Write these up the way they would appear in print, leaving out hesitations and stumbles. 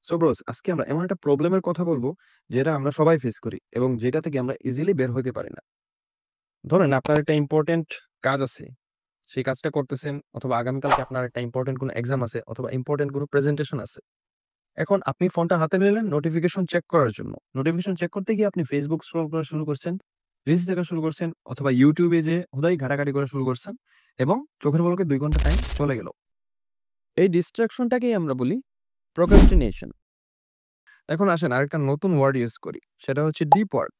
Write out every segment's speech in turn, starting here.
So bros, আজকে আমরা এমন একটা প্রবলেমের কথা বলবো যেটা আমরা সবাই ফেস করি এবং যেটা থেকে আমরা ইজিলি বের হইতে পারি না। ধরেন আপনার একটা ইম্পর্টেন্ট কাজ আছে, সেই কাজটা করতেছেন, অথবা আগামীকালকে আপনার একটা ইম্পর্টেন্ট কোনো এক্সাম আছে অথবা ইম্পর্টেন্ট কোনো প্রেজেন্টেশন আছে। এখন আপনি ফোনটা হাতে নিলেন নোটিফিকেশন চেক করার জন্য। নোটিফিকেশন চেক করতে গিয়ে আপনি ফেসবুক স্ক্রল করা শুরু করছেন, রিলস দেখা শুরু করছেন, অথবা ইউটিউবে যে হুদাই ঘাটাঘাটি করা শুরু করছেন এবং চোখের পলকে ২ ঘন্টা টাইম চলে গেল। এই ডিস্ট্রাকশনটাকেই আমরা বলি প্রোক্রাস্টিনেশন। এখন আসেন আরেকটা নতুন ওয়ার্ড ইউজ করি, সেটা হচ্ছে ডিপ ওয়ার্ক।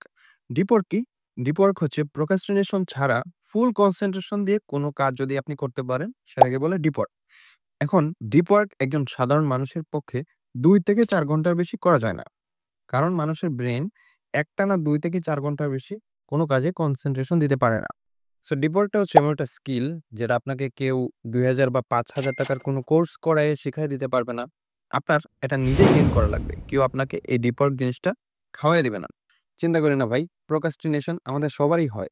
ডিপ ওয়ার্ক কি? ডিপ ওয়ার্ক হচ্ছে প্রোক্রাস্টিনেশন ছাড়া ফুল কনসেন্ট্রেশন দিয়ে কোনো কাজ যদি আপনি করতে পারেন সেটাকে বলে ডিপ ওয়ার্ক। এখন ডিপ ওয়ার্ক একজন সাধারণ মানুষের পক্ষে ২ থেকে ৪ ঘন্টার বেশি করা যায় না। কারণ মানুষের ব্রেন একটানা ২ থেকে ৪ ঘন্টার বেশি কোনো কাজে কনসেন্ট্রেশন দিতে পারে না। সো ডিপ ওয়ার্কটা হচ্ছে এমন একটা স্কিল যেটা আপনাকে কেউ ২,০০০ বা ৫,০০০ টাকার কোনো কোর্স করায় শিখাই দিতে পারবে না। আপনার এটা নিজেই গেইন করা লাগবে। কেউ আপনাকে এই ডিপ ওয়ার্ক জিনিসটা খাওয়াই দিবে না। চিন্তা করি না ভাই, প্রোক্রাস্টিনেশন আমাদের সবারই হয়।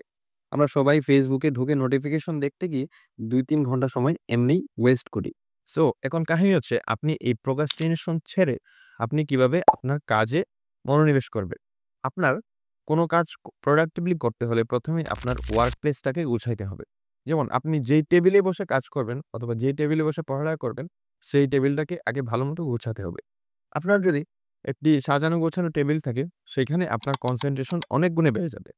আমরা সবাই ফেসবুকে ঢুকে নোটিফিকেশন দেখতে গিয়ে ২-৩ ঘন্টা সময় এমনিই ওয়েস্ট করি। সো এখন কাহিনী হচ্ছে আপনি এই প্রোক্রাস্টিনেশন ছেড়ে আপনি কিভাবে আপনার কাজে মনোনিবেশ করবেন। আপনার কোনো কাজ প্রোডাক্টিভলি করতে হলে ১ম এই আপনার ওয়ার্ক প্লেসটাকে গুছাইতে হবে। যেমন আপনি যেই টেবিলে বসে কাজ করবেন অথবা যেই টেবিলে বসে পড়ালেখা করবেন, সেই টেবিলটাকে আগে ভালোমতো গুছাতে হবে। আপনার যদি একটি সাজানো গোছানো টেবিল থাকে, সেখানে আপনার কনসেনট্রেশন অনেক গুণে বেড়ে যাবে।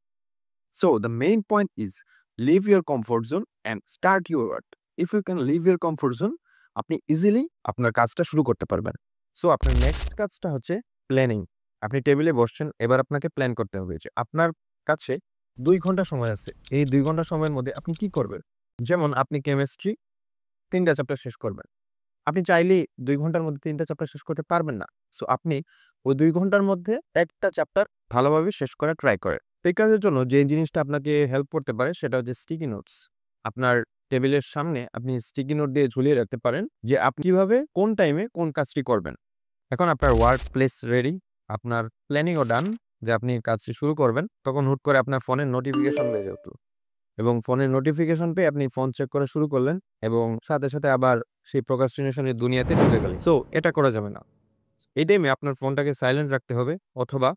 So the main point is leave your comfort zone and start your work. If you can leave your comfort zone, আপনি ইজিলি আপনার কাজটা শুরু করতে পারবেন। সো আপনার নেক্সট কাজটা হচ্ছে প্ল্যানিং। আপনি টেবিলে বসছেন, এবার আপনাকে প্ল্যান করতে হবে যে আপনার কাছে ২ ঘন্টা সময় আছে। এই ২ ঘন্টা সময়ের মধ্যে আপনি কি করবেন? যেমন আপনি কেমিস্ট্রি ৩ টা চ্যাপ্টার শেষ করবেন। আপনি চাইলেই ২ ঘন্টার মধ্যে ৩ টা চ্যাপ্টার শেষ করতে পারবেন না। সো আপনি ওই ২ ঘন্টার মধ্যে একটা চ্যাপ্টার ভালোভাবে শেষ করার ট্রাই করেন। এই কাজের জন্য যে জিনিসটা আপনাকে হেল্প করতে পারে সেটা হচ্ছে স্টিকি নোটস। আপনার টেবিলের সামনে আপনি স্টিকি নোট দিয়ে ঝুলিয়ে রাখতে পারেন যে আপনি কিভাবে কোন টাইমে কোন কাজটি করবেন। এখন আপনার ওয়ার্ক প্লেস রেডি, আপনার প্ল্যানিংও ডান যে আপনি কাজটি শুরু করবেন, তখন হুট করে আপনার ফোনের নোটিফিকেশন বেজে উঠল এবং ফোনের নোটিফিকেশন পেয়ে আপনি ফোন চেক করা শুরু করলেন এবং সাথে, সাথে আবার সেই প্রোক্রাস্টিনেশন এর দুনিয়াতে ঢুকে গেলেন। সো এটা করা যাবে না। এই টাইমে আপনার ফোনটাকে সাইলেন্ট রাখতে হবে অথবা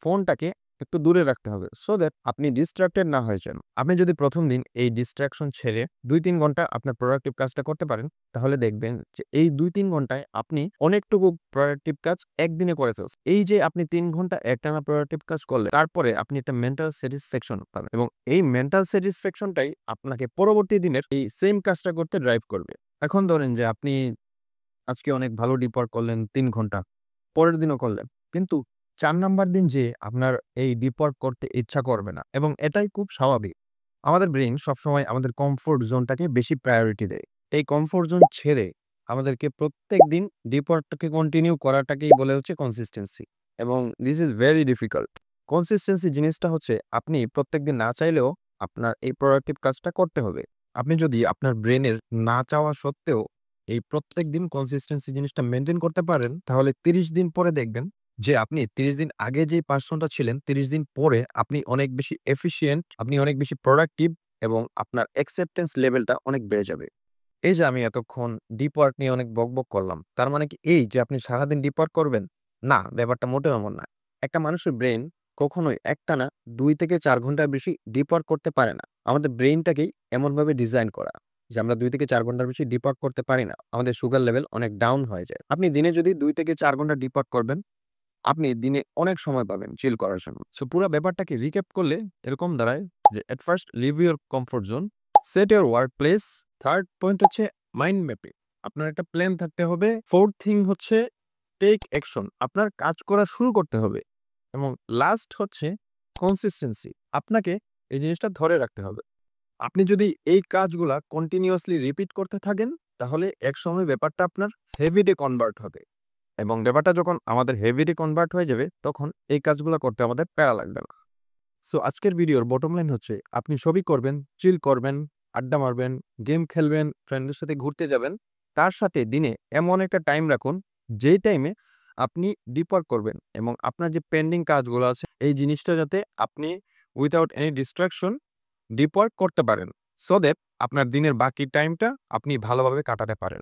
ফোনটাকে একটু দূরে রাখতে হবে সো দ্যাট আপনি ডিস্ট্রাক্টেড না হয়ে যান। আপনি যদি ১ম দিন এই ডিস্ট্রাকশন ছেড়ে ২-৩ ঘন্টা আপনার প্রোডাক্টিভ কাজটা করতে পারেন, তাহলে দেখবেন যে এই ২-৩ ঘন্টায় আপনি অনেকটুকু প্রোডাক্টিভ কাজ একদিনে করে ফেলছেন। এই যে আপনি ৩ ঘন্টা একটানা প্রোডাক্টিভ কাজ করলে তারপরে আপনি একটা মেন্টাল স্যাটিসফ্যাকশন পাবেন এবং এই মেন্টাল স্যাটিসফ্যাকশনটাই আপনাকে পরবর্তী দিনের এই সেম কাজটা করতে ড্রাইভ করবে। এখন ধরেন যে আপনি আজকে অনেক ভালো ডিপ ওয়ার্ক করলেন ৩ ঘন্টা, পরের দিনও করলেন। কিন্তু ৪ নাম্বার দিন যেয়ে আপনার এই ডিপ ওয়ার্ক করতে ইচ্ছা করবে না এবং এটাই খুব স্বাভাবিক। আমাদের ব্রেইন সবসময় আমাদের কমফোর্ট জোনটাকে বেশি প্রায়োরিটি দেয়। এই কমফোর্ট জোন ছেড়ে আমাদেরকে প্রত্যেকদিন ডিপ ওয়ার্কটাকে কন্টিনিউ করাটাকেই বলে হচ্ছে কনসিস্টেন্সি এবং this is very difficult. Consistency জিনিসটা হচ্ছে আপনি প্রত্যেকদিন না চাইলেও আপনার এই প্রোডাক্টিভ কাজটা করতে হবে। আপনি যদি আপনার ব্রেইনের না চাওয়া সত্ত্বেও এই প্রত্যেকদিন কনসিস্টেন্সি জিনিসটা মেইনটেইন করতে পারেন, তাহলে ৩০ দিন পরে দেখবেন যে আপনি ৩০ দিন আগে যে পারসনটা ছিলেন, ৩০ দিন পরে আপনি অনেক বেশি এফিশিয়েন্ট, আপনি অনেক বেশি প্রোডাক্টিভ এবং আপনার অ্যাকসেপ্টেন্স লেভেলটা অনেক বেড়ে যাবে। এই যে আমি এতক্ষণ ডিপ ওয়ার্ক নিয়ে অনেক বকবক করলাম, তার মানে কি এই যে আপনি সারাদিন ডিপ ওয়ার্ক করবেন? না, ব্যাপারটা মোটেও এমন না। একটা মানুষের ব্রেইন কখনোই একটানা ২ থেকে ৪ ঘন্টার বেশি ডিপ ওয়ার্ক করতে পারে না। আমাদের ব্রেইনটাকেই এমনভাবে ডিজাইন করা যে আমরা ২ থেকে ৪ ঘন্টার বেশি ডিপ ওয়ার্ক করতে পারি না। আমাদের সুগার লেভেল অনেক ডাউন হয়ে যায়। আপনি দিনে যদি ২ থেকে ৪ ঘন্টা ডিপ ওয়ার্ক করবেন, আপনি দিনে অনেক সময় পাবেন চিল করার জন্য। সো পুরা ব্যাপারটাকে রিক্যাপ করলে এরকম দাঁড়ায় যে at first leave your comfort zone, set your workplace. Third point হচ্ছে মাইন্ড ম্যাপিং। আপনার একটা প্ল্যান থাকতে হবে। ফোর্থ থিং হচ্ছে টেক অ্যাকশন। আপনার কাজ করা শুরু করতে হবে এবং লাস্ট হচ্ছে কনসিস্টেন্সি। আপনাকে এই জিনিসটা ধরে রাখতে হবে। আপনি যদি এই কাজগুলা কন্টিনিউয়াসলি রিপিট করতে থাকেন, তাহলে একসময় ব্যাপারটা আপনার হেবিটে কনভার্ট হবে এবং ব্যাপারটা যখন আমাদের হেবিটে কনভার্ট হয়ে যাবে, তখন এই কাজগুলো করতে আমাদের প্যারা লাগবে না। সো আজকের ভিডিওর বটম লাইন হচ্ছে আপনি সবই করবেন, চিল করবেন, আড্ডা মারবেন, গেম খেলবেন, ফ্রেন্ডদের সাথে ঘুরতে যাবেন। তার সাথে দিনে এমন একটা টাইম রাখুন যেই টাইমে আপনি ডিপ ওয়ার্ক করবেন এবং আপনার যে পেন্ডিং কাজগুলো আছে এই জিনিসটা যাতে আপনি without any distraction deep work করতে পারেন সো দ্যাট আপনার দিনের বাকি টাইমটা আপনি ভালোভাবে কাটাতে পারেন।